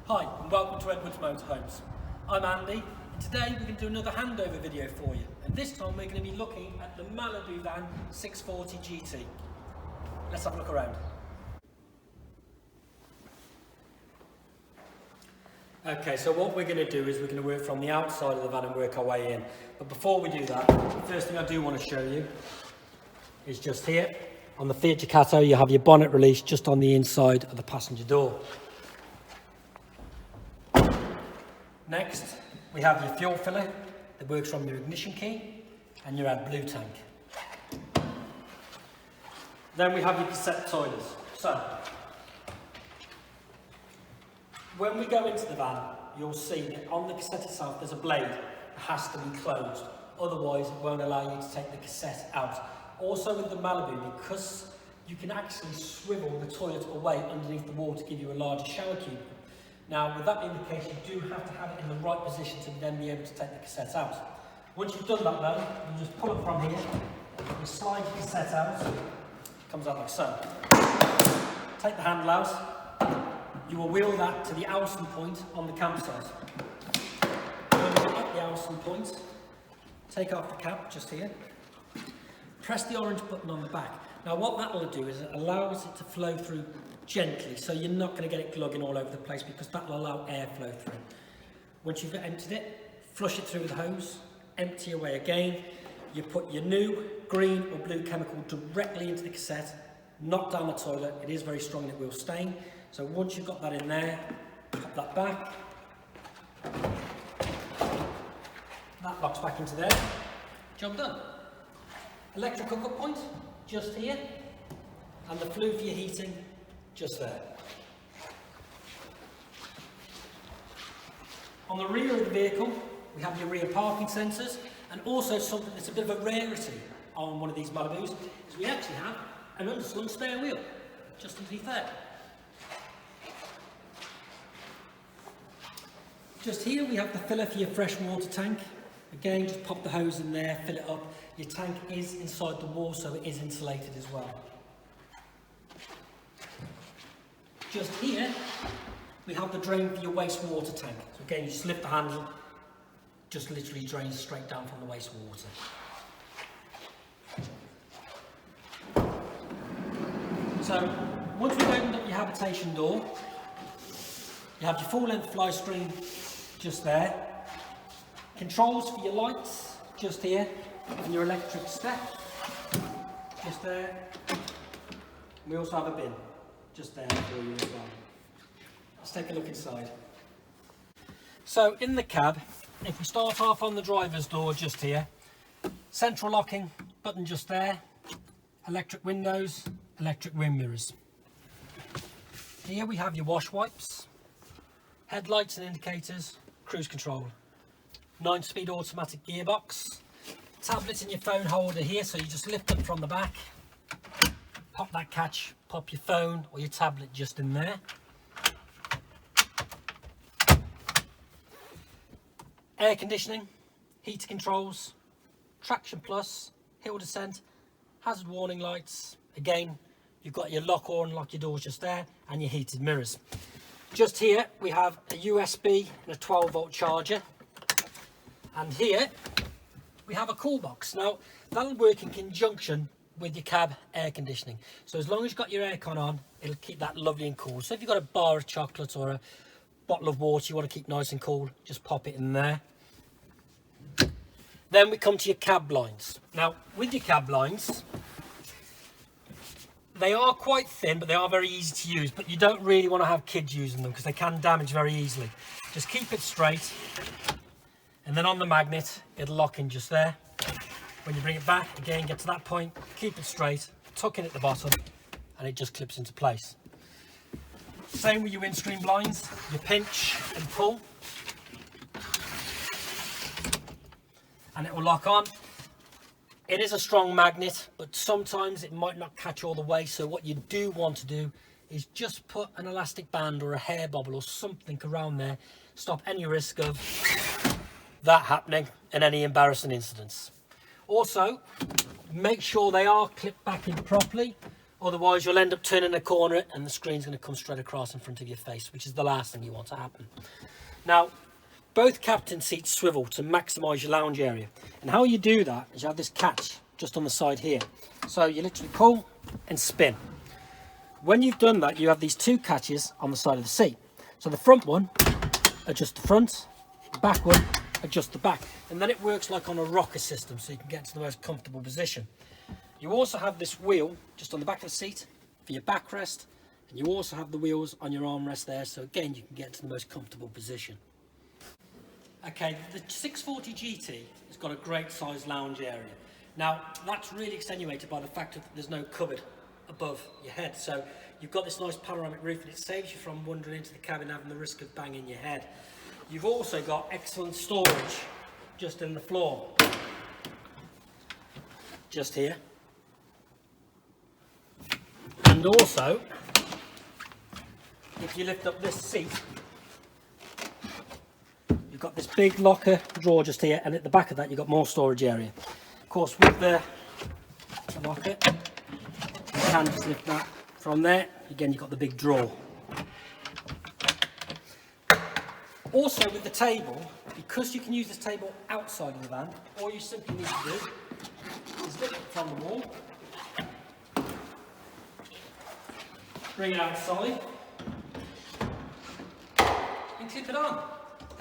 Hi and welcome to Edwards Motorhomes. I'm Andy and today we're going to do another handover video for you, and this time we're going to be looking at the Malibu van 640 GT. Let's have a look around. Okay, so what we're going to do is we're going to work from the outside of the van and work our way in. But before we do that, the first thing I do want to show you is just here on the Fiat Ducato you have your bonnet release just on the inside of the passenger door. Next, we have your fuel filler that works from your ignition key and your AdBlue tank. Then we have your cassette toilets. So, when we go into the van, you'll see that on the cassette itself there's a blade that has to be closed. Otherwise, it won't allow you to take the cassette out. Also with the Malibu, because you can actually swivel the toilet away underneath the wall to give you a larger shower cube. Now, with that being the case, you do have to have it in the right position to then be able to take the cassette out. Once you've done that though, you just pull it from here, you slide the cassette out, it comes out like so. Take the handle out, you will wheel that to the Alston point on the campsite. When you're at the Alston point, take off the cap just here, press the orange button on the back. Now what that will do is it allows it to flow through gently, so you're not going to get it glugging all over the place because that will allow airflow through. Once you've emptied it, flush it through with the hose, empty away again. You put your new green or blue chemical directly into the cassette, knock down the toilet. It is very strong and it will stain. So once you've got that in there, pop that back. That locks back into there. Job done. Electric hookup point, just here. And the flue for your heating, just there. On the rear of the vehicle, we have your rear parking sensors, and also something that's a bit of a rarity on one of these Malibus is we actually have an underslung spare wheel, just underneath there. Just here we have the filler for your fresh water tank. Again, just pop the hose in there, fill it up. Your tank is inside the wall, so it is insulated as well. Just here, we have the drain for your wastewater tank. So again, you just lift the handle, just literally drains straight down from the wastewater. So, once we've opened up your habitation door, you have your full-length fly screen just there. Controls for your lights, just here, and your electric step, just there. We also have a bin, just there for you as well. Let's take a look inside. So in the cab, if we start off on the driver's door just here, central locking button just there, electric windows, electric wind mirrors. Here we have your wash wipes, headlights and indicators, cruise control, 9-speed automatic gearbox, tablet in your phone holder here, so you just lift up from the back, pop that catch, pop your phone or your tablet just in there. Air conditioning, heater controls, traction plus, hill descent, hazard warning lights. Again, you've got your lock or unlock your doors just there, and your heated mirrors. Just here we have a USB and a 12-volt charger, and here we have a cool box. Now that'll work in conjunction with your cab air conditioning, so as long as you've got your aircon on, it'll keep that lovely and cool. So if you've got a bar of chocolate or a bottle of water you want to keep nice and cool, just pop it in there. Then we come to your cab blinds. Now with your cab blinds, they are quite thin, but they are very easy to use, but you don't really want to have kids using them because they can damage very easily. Just keep it straight, and then on the magnet it'll lock in just there. When you bring it back, again, get to that point, keep it straight, tuck in at the bottom, and it just clips into place. Same with your windscreen blinds, you pinch and pull, and it will lock on. It is a strong magnet, but sometimes it might not catch all the way, so what you do want to do is just put an elastic band or a hair bobble or something around there, stop any risk of that happening and any embarrassing incidents. Also, make sure they are clipped back in properly, Otherwise you'll end up turning a corner and the screen's going to come straight across in front of your face, which is the last thing you want to happen. Now, both captain seats swivel to maximise your lounge area. And how you do that is you have this catch just on the side here. So you literally pull and spin. When you've done that, you have these two catches on the side of the seat. So the front one, adjust the front, the back one, adjust the back. And then it works like on a rocker system, so you can get to the most comfortable position. You also have this wheel just on the back of the seat for your backrest, and you also have the wheels on your armrest there, so again you can get to the most comfortable position. Okay, the 640 GT has got a great size lounge area. Now that's really extenuated by the fact that there's no cupboard above your head, so you've got this nice panoramic roof and it saves you from wandering into the cabin having the risk of banging your head. You've also got excellent storage just in the floor, just here. And also, if you lift up this seat, you've got this big locker drawer just here, and at the back of that you've got more storage area. Of course, with the locker, you can just lift that from there. Again, you've got the big drawer. Also with the table, because you can use this table outside of the van, all you simply need to do is lift it from the wall, bring it outside, and clip it on.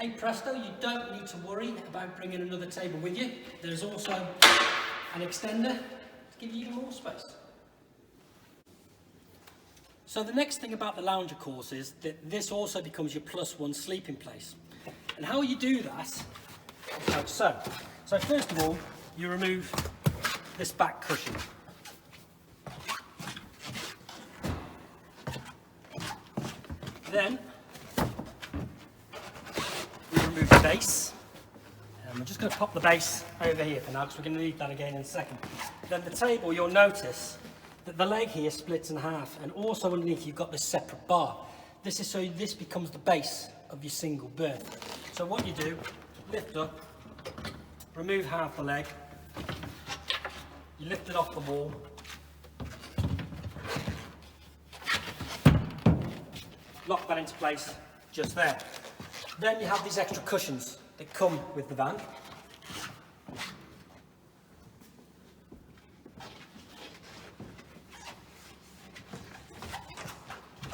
Hey presto, you don't need to worry about bringing another table with you. There's also an extender to give you even more space. So the next thing about the lounge, of course, is that this also becomes your +1 sleeping place. And how you do that is like so. So first of all, you remove this back cushion. Then we remove the base. And we're just going to pop the base over here for now, because we're going to need that again in a second. Then the table, you'll notice that the leg here splits in half, and also underneath you've got this separate bar. This is so this becomes the base of your single berth. So what you do, lift up, remove half the leg, you lift it off the wall, lock that into place just there. Then you have these extra cushions that come with the van.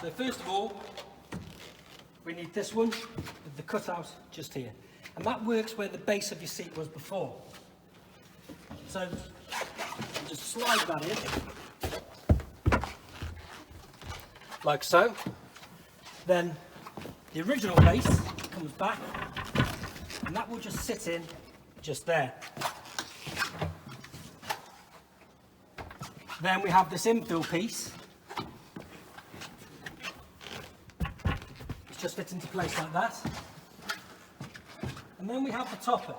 So first of all, we need this one with the cutout just here. And that works where the base of your seat was before. So just slide that in, like so. Then the original base comes back, and that will just sit in just there. Then we have this infill piece. Just fits into place like that. And then we have the topper.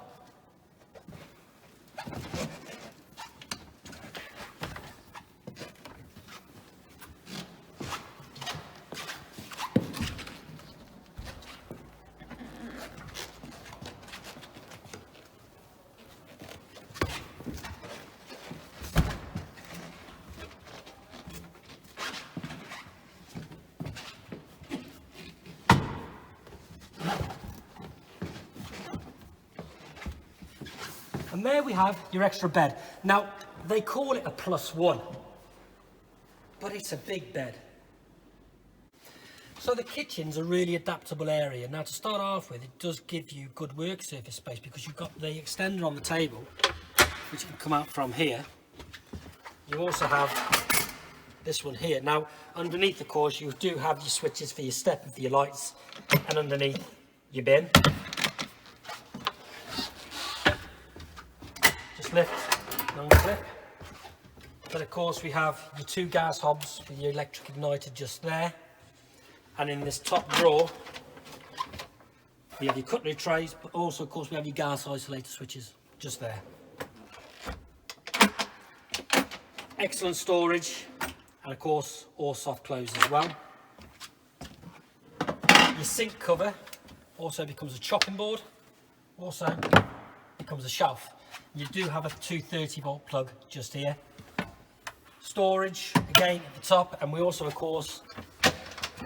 And there we have your extra bed. Now, they call it a +1, but it's a big bed. So the kitchen's a really adaptable area. Now, to start off with, it does give you good work surface space because you've got the extender on the table, which can come out from here. You also have this one here. Now, underneath, of course, you do have your switches for your step and for your lights, and underneath your bin. Lift, non-clip. But of course we have your two gas hobs with your electric ignited just there, and in this top drawer we have your cutlery trays, but also of course we have your gas isolator switches just there. Excellent storage, and of course all soft close as well. Your sink cover also becomes a chopping board, also becomes a shelf. You do have a 230-volt plug just here. storage again at the top, and we also of course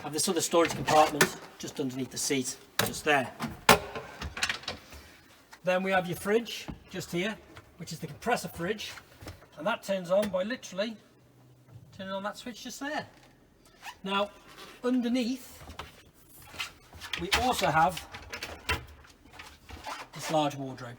have this other storage compartment just underneath the seat, just there. Then we have your fridge just here, which is the compressor fridge, and that turns on by literally turning on that switch just there. Now underneath we also have this large wardrobe.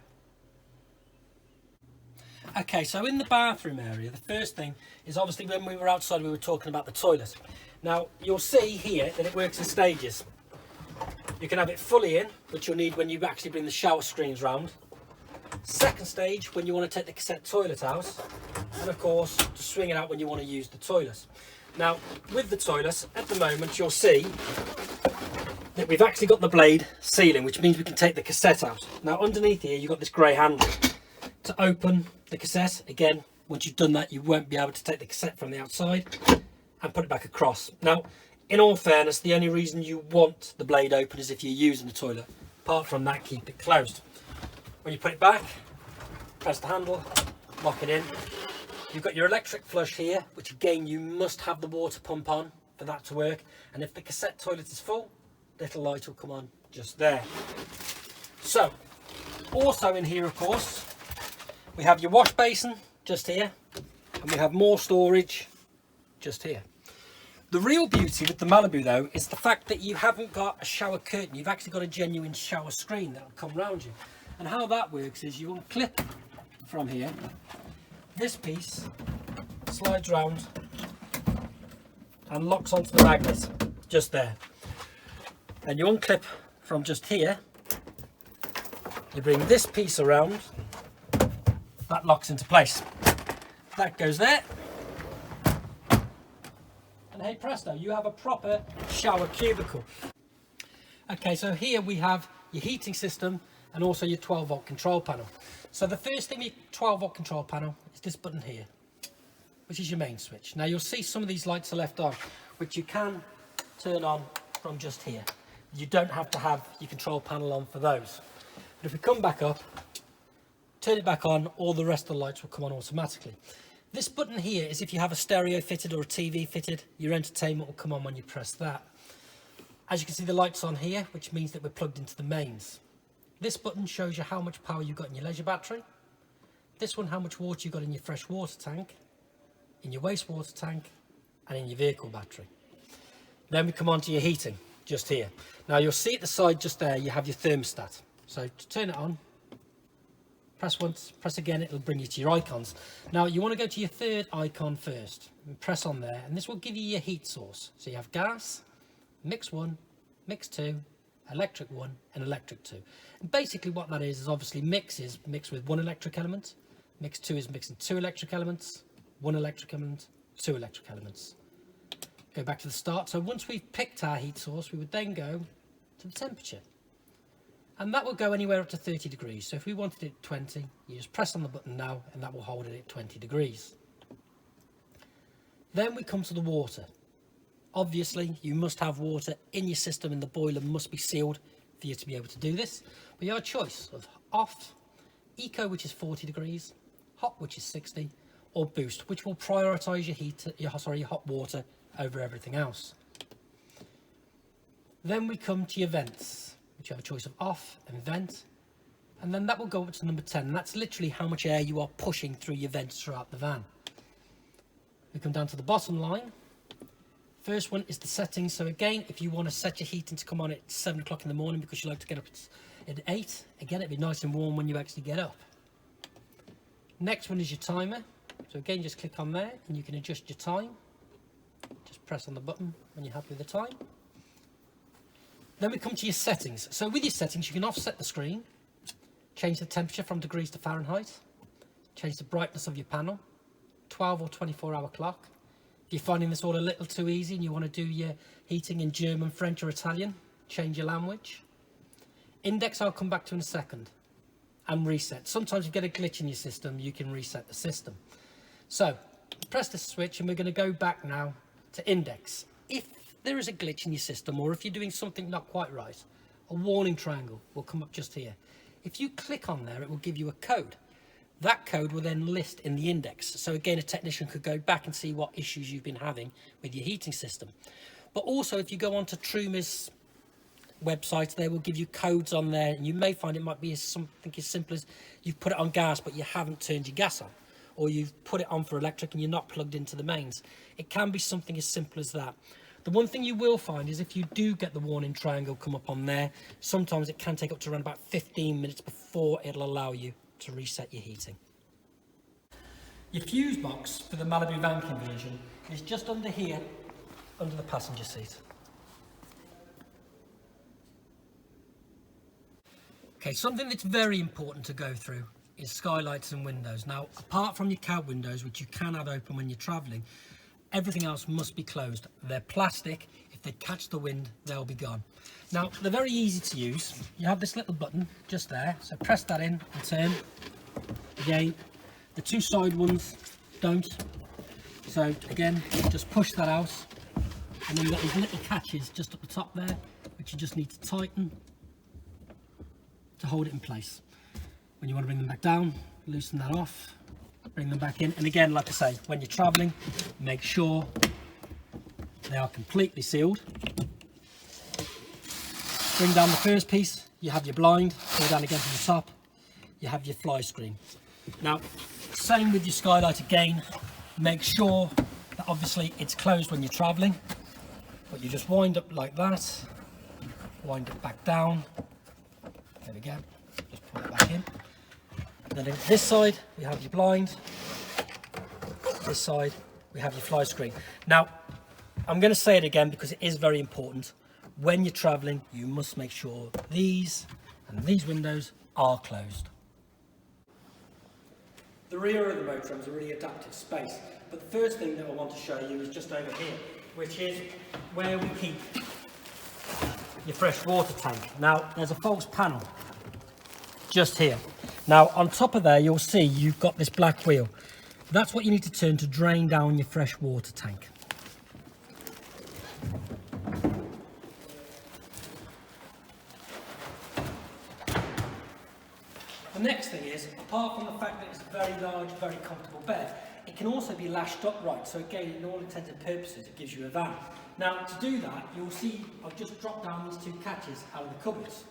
Okay, so in the bathroom area, the first thing is obviously when we were outside we were talking about the toilet. Now you'll see here that it works in stages. You can have it fully in, which you'll need when you actually bring the shower screens round. Second stage, when you want to take the cassette toilet out, and of course to swing it out when you want to use the toilet. Now with the toilet, at the moment you'll see that we've actually got the blade sealing, which means we can take the cassette out. Now underneath here you've got this grey handle to open the cassette. Again, once you've done that you won't be able to take the cassette from the outside and put it back across. Now in all fairness, the only reason you want the blade open is if you're using the toilet. Apart from that, keep it closed. When you put it back, press the handle, lock it in. You've got your electric flush here, which again you must have the water pump on for that to work, and if the cassette toilet is full, little light will come on just there. So also in here of course we have your wash basin just here, and we have more storage just here. The real beauty with the Malibu though is the fact that you haven't got a shower curtain, you've actually got a genuine shower screen that will come round you. And how that works is you unclip from here, this piece slides round and locks onto the magnet just there. And you unclip from just here, you bring this piece around, that locks into place. That goes there. And hey presto, you have a proper shower cubicle. Okay, so here we have your heating system and also your 12-volt control panel. So the first thing, your 12-volt control panel, is this button here, which is your main switch. Now you'll see some of these lights are left on, which you can turn on from just here. You don't have to have your control panel on for those. But if we come back up, turn it back on, all the rest of the lights will come on automatically. This button here is if you have a stereo fitted or a TV fitted, your entertainment will come on when you press that. As you can see, the light's on here, which means that we're plugged into the mains. This button shows you how much power you've got in your leisure battery. This one, how much water you've got in your fresh water tank, in your wastewater tank, and in your vehicle battery. Then we come on to your heating, just here. Now you'll see at the side just there, you have your thermostat. So to turn it on, press once, press again, it'll bring you to your icons. Now you want to go to your third icon first, and press on there, and this will give you your heat source. So you have gas, mix 1, mix 2, electric 1 and electric 2. And basically what that is obviously mix is mix with 1 electric element, mix 2 is mixing 2 electric elements, 1 electric element, 2 electric elements. Go back to the start. So once we've picked our heat source, we would then go to the temperature. And that will go anywhere up to 30 degrees. So if we wanted it 20, you just press on the button now and that will hold it at 20 degrees. Then we come to the water. Obviously, you must have water in your system and the boiler must be sealed for you to be able to do this. But you have a choice of off, eco, which is 40 degrees, hot, which is 60, or boost, which will prioritise your hot water over everything else. Then we come to your vents, which you have a choice of off and vent, and then that will go up to number 10, and that's literally how much air you are pushing through your vents throughout the van. We come down to the bottom line. First one is the settings. So again, if you want to set your heating to come on at 7 o'clock in the morning because you like to get up at 8, again, it'd be nice and warm when you actually get up. Next one is your timer. So again, just click on there and you can adjust your time. Just press on the button when you're happy with the time. Then we come to your settings. So with your settings, you can offset the screen, change the temperature from degrees to Fahrenheit, change the brightness of your panel, 12 or 24-hour clock. If you're finding this all a little too easy and you want to do your heating in German, French or Italian, change your language. Index I'll come back to in a second. And reset. Sometimes you get a glitch in your system, you can reset the system. So, press the switch and we're going to go back now to index. If there is a glitch in your system or if you're doing something not quite right, a warning triangle will come up just here. If you click on there, it will give you a code. That code will then list in the index. So again, a technician could go back and see what issues you've been having with your heating system. But also if you go onto Truma's website, they will give you codes on there, and you may find it might be something as simple as you've put it on gas but you haven't turned your gas on, or you've put it on for electric and you're not plugged into the mains. It can be something as simple as that. The one thing you will find is if you do get the warning triangle come up on there, sometimes it can take up to around about 15 minutes before it'll allow you to reset your heating. Your fuse box for the Malibu van conversion is just under here, under the passenger seat. Okay, something that's very important to go through is skylights and windows. Now, apart from your cab windows, which you can have open when you're travelling, everything else must be closed. They're plastic. If they catch the wind, they'll be gone. Now, they're very easy to use. You have this little button just there, so press that in and turn. Again, the two side ones don't. So again, just push that out, and then you've got these little catches just at the top there, which you just need to tighten to hold it in place. When you want to bring them back down, loosen that off, bring them back in. And again, like I say, when you're traveling, make sure they are completely sealed. Bring down the first piece, you have your blind, go down again from the top, you have your fly screen. Now, same with your skylight again, make sure that obviously it's closed when you're traveling, but you just wind up like that, wind it back down, there we go, just pull it back in. And then this side, we have your blind, this side, we have your fly screen. Now, I'm going to say it again because it is very important. When you're traveling, you must make sure these and these windows are closed. The rear of the motorhome is a really adaptive space, but the first thing that I want to show you is just over here, which is where we keep your fresh water tank. Now, there's a false panel just here. Now, on top of there, you'll see you've got this black wheel. That's what you need to turn to drain down your fresh water tank. The next thing is, apart from the fact that it's a very large, very comfortable bed, it can also be lashed upright. So again, in all intents and purposes, it gives you a van. Now, to do that, you'll see I've just dropped down these two catches out of the cupboards.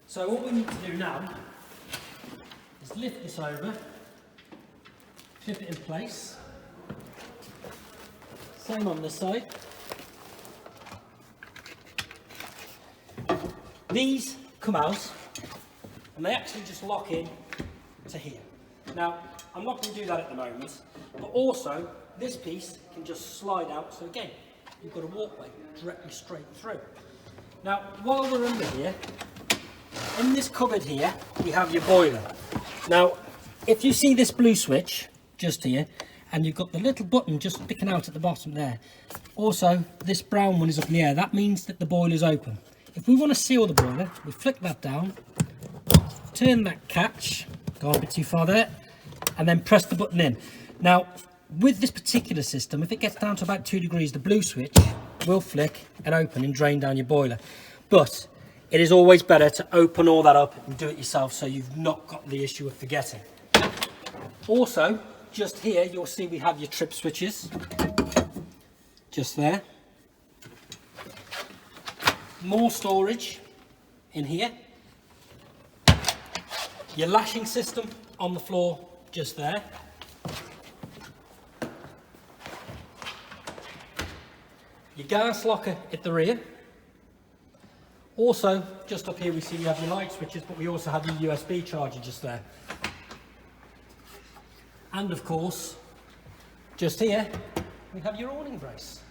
So what we need to do now is lift this over, clip it in place. Same on this side. These come out and they actually just lock in to here. Now, I'm not going to do that at the moment, but also this piece can just slide out, so again, you've got a walkway directly straight through. Now, while we're under here, in this cupboard here, we have your boiler. Now, if you see this blue switch just here, and you've got the little button just sticking out at the bottom there, also this brown one is up in the air, that means that the boiler's open. If we want to seal the boiler, we flick that down, turn that catch, gone a bit too far there, and then press the button in. Now, with this particular system, if it gets down to about 2 degrees, the blue switch will flick and open and drain down your boiler. But it is always better to open all that up and do it yourself, so you've not got the issue of forgetting. Also, just here, you'll see we have your trip switches, just there. More storage in here. Your lashing system on the floor, just there. Your gas locker at the rear. Also, just up here we see you have your light switches, but we also have your USB charger just there. And of course, just here, we have your awning brace.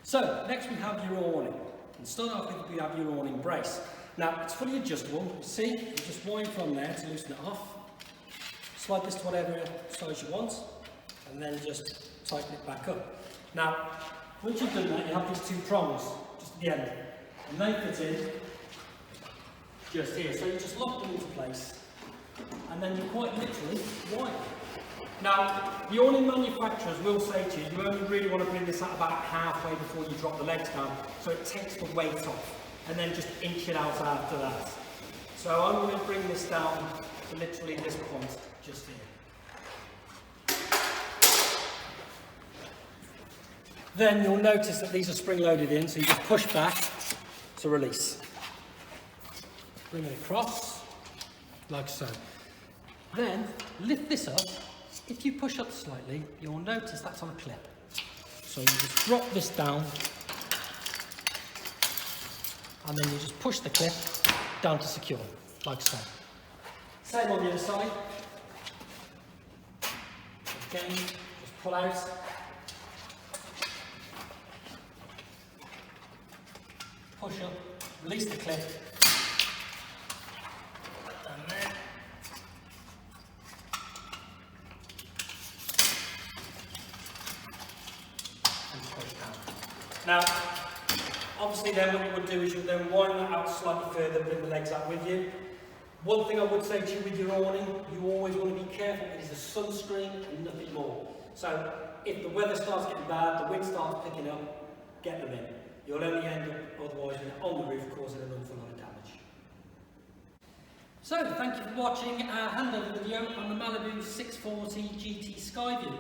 So, next we have your awning. And start off with, we have your awning brace. Now, it's fully adjustable. See, you just wind from there to loosen it off. Slide this to whatever size you want, and then just tighten it back up. Now, once you've done that, you have these two prongs just at the end, and they fit in just here. So you just lock them into place, and then you quite literally wind. Now, the awning manufacturers will say to you, you only really want to bring this out about halfway before you drop the legs down, so it takes the weight off, and then just inch it out after that. So I'm going to bring this down to literally this point just here. Then you'll notice that these are spring loaded in, so you just push back to release. Bring it across, like so. Then lift this up. If you push up slightly, you'll notice that's on a clip. So you just drop this down, and then you just push the clip down to secure, like so. Same on the other side. Again, just pull out. Push up, release the clip. Down there. And push down. Now, obviously then what you would do is you then wind that out slightly further, bring the legs out with you. One thing I would say to you with your awning, you always want to be careful, it is a sunscreen and nothing more. So if the weather starts getting bad, the wind starts picking up, get them in. You'll only end up otherwise on the roof causing an awful lot of damage. So thank you for watching our handover video on the Malibu 640 GT Skyview.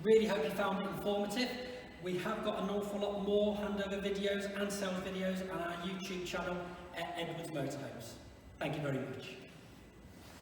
Really hope you found it informative. We have got an awful lot more handover videos and sales videos on our YouTube channel at Edwards Motorhomes. Thank you very much.